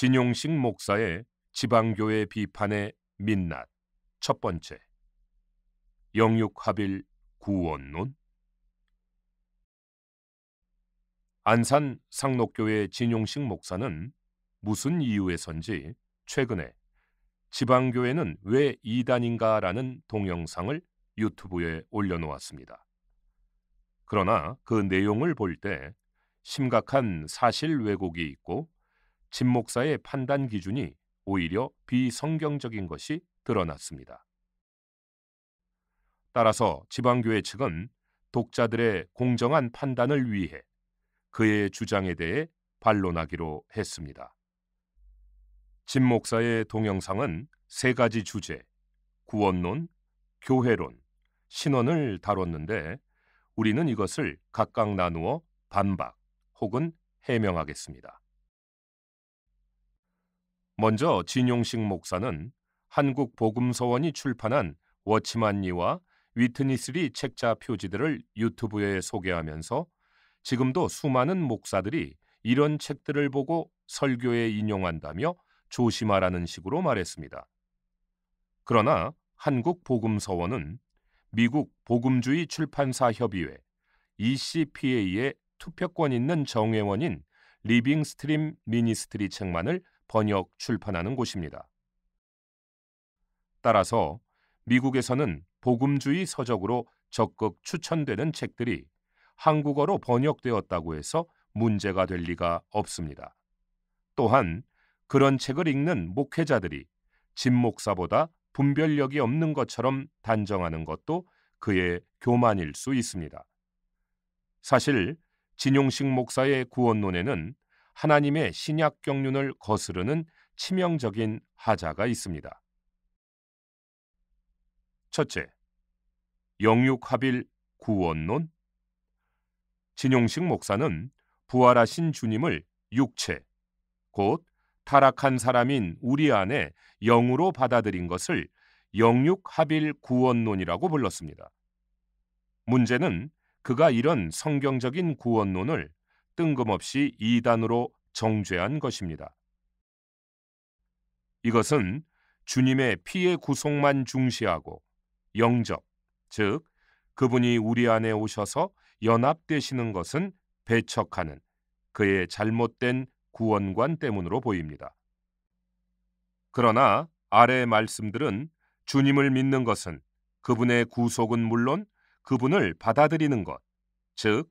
진용식 목사의 지방교회 비판의 민낯 첫 번째. 영육합일 구원론. 안산 상록교회 진용식 목사는 무슨 이유에선지 최근에 지방교회는 왜 이단인가라는 동영상을 유튜브에 올려놓았습니다. 그러나 그 내용을 볼 때 심각한 사실 왜곡이 있고 진 목사의 판단 기준이 오히려 비성경적인 것이 드러났습니다. 따라서 지방교회 측은 독자들의 공정한 판단을 위해 그의 주장에 대해 반론하기로 했습니다. 진 목사의 동영상은 세 가지 주제, 구원론, 교회론, 신원을 다뤘는데 우리는 이것을 각각 나누어 반박 혹은 해명하겠습니다. 먼저 진용식 목사는 한국 복음서원이 출판한 워치만리와 위트니스리 책자 표지들을 유튜브에 소개하면서 지금도 수많은 목사들이 이런 책들을 보고 설교에 인용한다며 조심하라는 식으로 말했습니다. 그러나 한국 복음서원은 미국 복음주의 출판사 협의회 ECPA의 투표권 있는 정회원인 리빙 스트림 미니스트리 책만을 번역 출판하는 곳입니다. 따라서 미국에서는 복음주의 서적으로 적극 추천되는 책들이 한국어로 번역되었다고 해서 문제가 될 리가 없습니다. 또한 그런 책을 읽는 목회자들이 진 목사보다 분별력이 없는 것처럼 단정하는 것도 그의 교만일 수 있습니다. 사실 진용식 목사의 구원론에는 하나님의 신약 경륜을 거스르는 치명적인 하자가 있습니다. 첫째, 영육합일 구원론. 진용식 목사는 부활하신 주님을 육체, 곧 타락한 사람인 우리 안에 영으로 받아들인 것을 영육합일 구원론이라고 불렀습니다. 문제는 그가 이런 성경적인 구원론을 뜬금없이 이단으로 정죄한 것입니다. 이것은 주님의 피의 구속만 중시하고 영접, 즉 그분이 우리 안에 오셔서 연합되시는 것은 배척하는 그의 잘못된 구원관 때문으로 보입니다. 그러나 아래의 말씀들은 주님을 믿는 것은 그분의 구속은 물론 그분을 받아들이는 것, 즉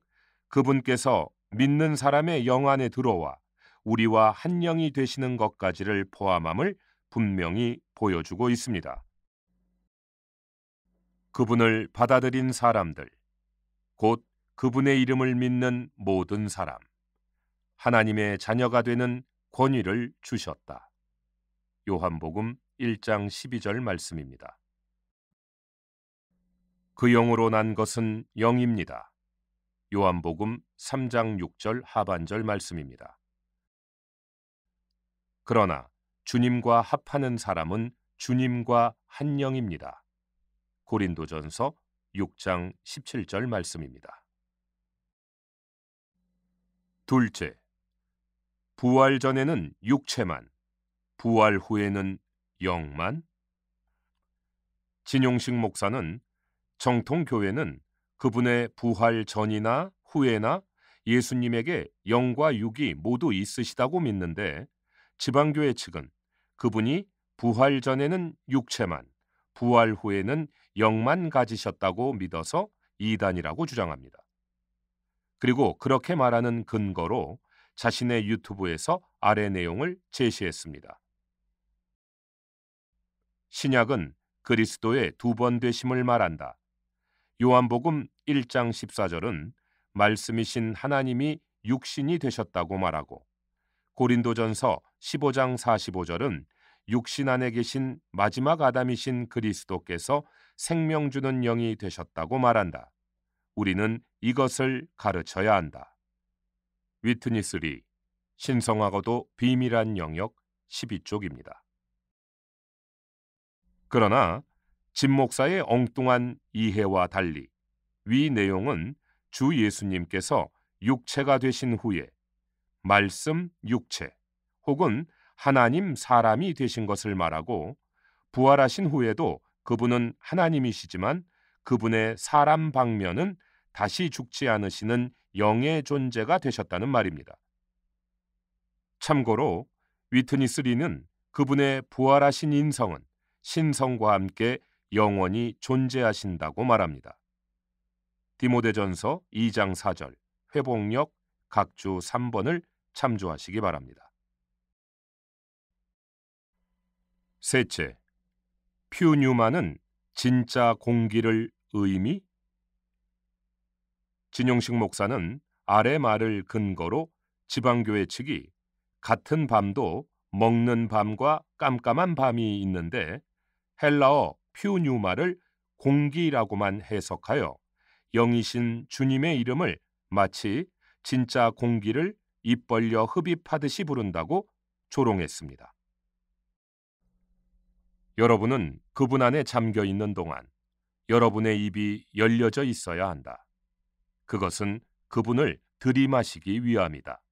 그분께서 믿는 사람의 영 안에 들어와 우리와 한 영이 되시는 것까지를 포함함을 분명히 보여주고 있습니다. 그분을 받아들인 사람들, 곧 그분의 이름을 믿는 모든 사람, 하나님의 자녀가 되는 권위를 주셨다. 요한복음 1장 12절 말씀입니다. 그 영으로 난 것은 영입니다. 요한복음 3장 6절 하반절 말씀입니다. 그러나 주님과 합하는 사람은 주님과 한 영입니다. 고린도전서 6장 17절 말씀입니다. 둘째, 부활 전에는 육체만, 부활 후에는 영만. 진용식 목사는 정통교회는 그분의 부활 전이나 후에나 예수님에게 영과 육이 모두 있으시다고 믿는데 지방교회 측은 그분이 부활 전에는 육체만, 부활 후에는 영만 가지셨다고 믿어서 이단이라고 주장합니다. 그리고 그렇게 말하는 근거로 자신의 유튜브에서 아래 내용을 제시했습니다. 신약은 그리스도의 두 번 되심을 말한다. 요한복음 1장 14절은 말씀이신 하나님이 육신이 되셨다고 말하고 고린도전서 15장 45절은 육신 안에 계신 마지막 아담이신 그리스도께서 생명 주는 영이 되셨다고 말한다. 우리는 이것을 가르쳐야 한다. 위트니스리, 신성하고도 비밀한 영역 12쪽입니다. 그러나 진 목사의 엉뚱한 이해와 달리 위 내용은 주 예수님께서 육체가 되신 후에 말씀 육체 혹은 하나님 사람이 되신 것을 말하고, 부활하신 후에도 그분은 하나님이시지만 그분의 사람 방면은 다시 죽지 않으시는 영의 존재가 되셨다는 말입니다. 참고로 위트니스 리는 그분의 부활하신 인성은 신성과 함께 영원히 존재하신다고 말합니다. 디모데전서 2장 4절, 회복력 각주 3번을 참조하시기 바랍니다. 셋째, 퓨 뉴만은 진짜 공기를 의미? 진용식 목사는 아래 말을 근거로 지방교회 측이 같은 밤도 먹는 밤과 깜깜한 밤이 있는데 헬라어 퓨 뉴마를 공기라고만 해석하여 영이신 주님의 이름을 마치 진짜 공기를 입 벌려 흡입하듯이 부른다고 조롱했습니다. 여러분은 그분 안에 잠겨 있는 동안 여러분의 입이 열려져 있어야 한다. 그것은 그분을 들이마시기 위함이다.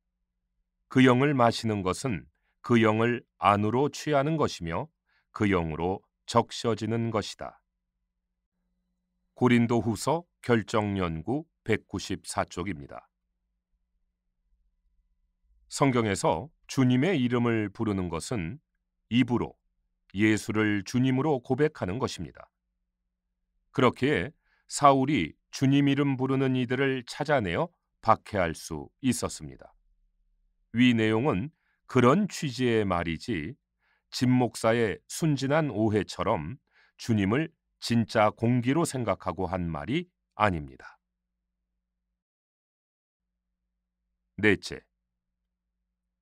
그 영을 마시는 것은 그 영을 안으로 취하는 것이며 그 영으로 적셔지는 것이다. 고린도후서 결정연구 194쪽입니다. 성경에서 주님의 이름을 부르는 것은 입으로 예수를 주님으로 고백하는 것입니다. 그렇기에 사울이 주님 이름 부르는 이들을 찾아내어 박해할 수 있었습니다. 위 내용은 그런 취지의 말이지 진 목사의 순진한 오해처럼 주님을 진짜 공기로 생각하고 한 말이 아닙니다. 넷째,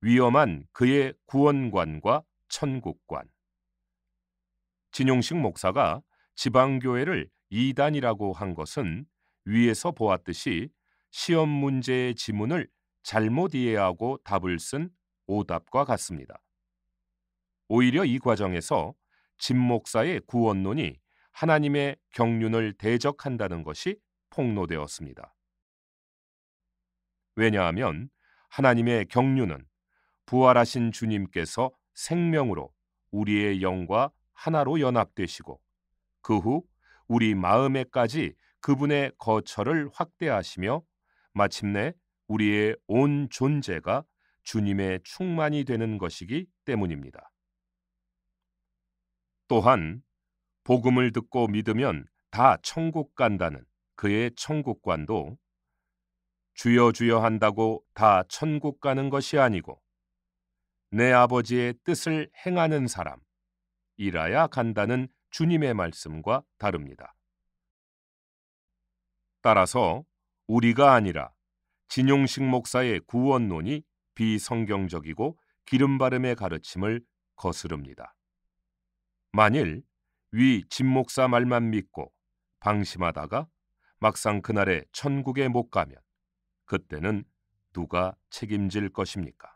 위험한 그의 구원관과 천국관. 진용식 목사가 지방교회를 이단이라고 한 것은 위에서 보았듯이 시험 문제의 지문을 잘못 이해하고 답을 쓴 오답과 같습니다. 오히려 이 과정에서 진 목사의 구원론이 하나님의 경륜을 대적한다는 것이 폭로되었습니다. 왜냐하면 하나님의 경륜은 부활하신 주님께서 생명으로 우리의 영과 하나로 연합되시고 그 후 우리 마음에까지 그분의 거처를 확대하시며 마침내 우리의 온 존재가 주님의 충만이 되는 것이기 때문입니다. 또한 복음을 듣고 믿으면 다 천국 간다는 그의 천국관도 주여 주여 한다고 다 천국 가는 것이 아니고 내 아버지의 뜻을 행하는 사람이라야 간다는 주님의 말씀과 다릅니다. 따라서 우리가 아니라 진용식 목사의 구원론이 비성경적이고 기름바름의 가르침을 거스릅니다. 만일 위 진 목사 말만 믿고 방심하다가 막상 그날에 천국에 못 가면 그때는 누가 책임질 것입니까?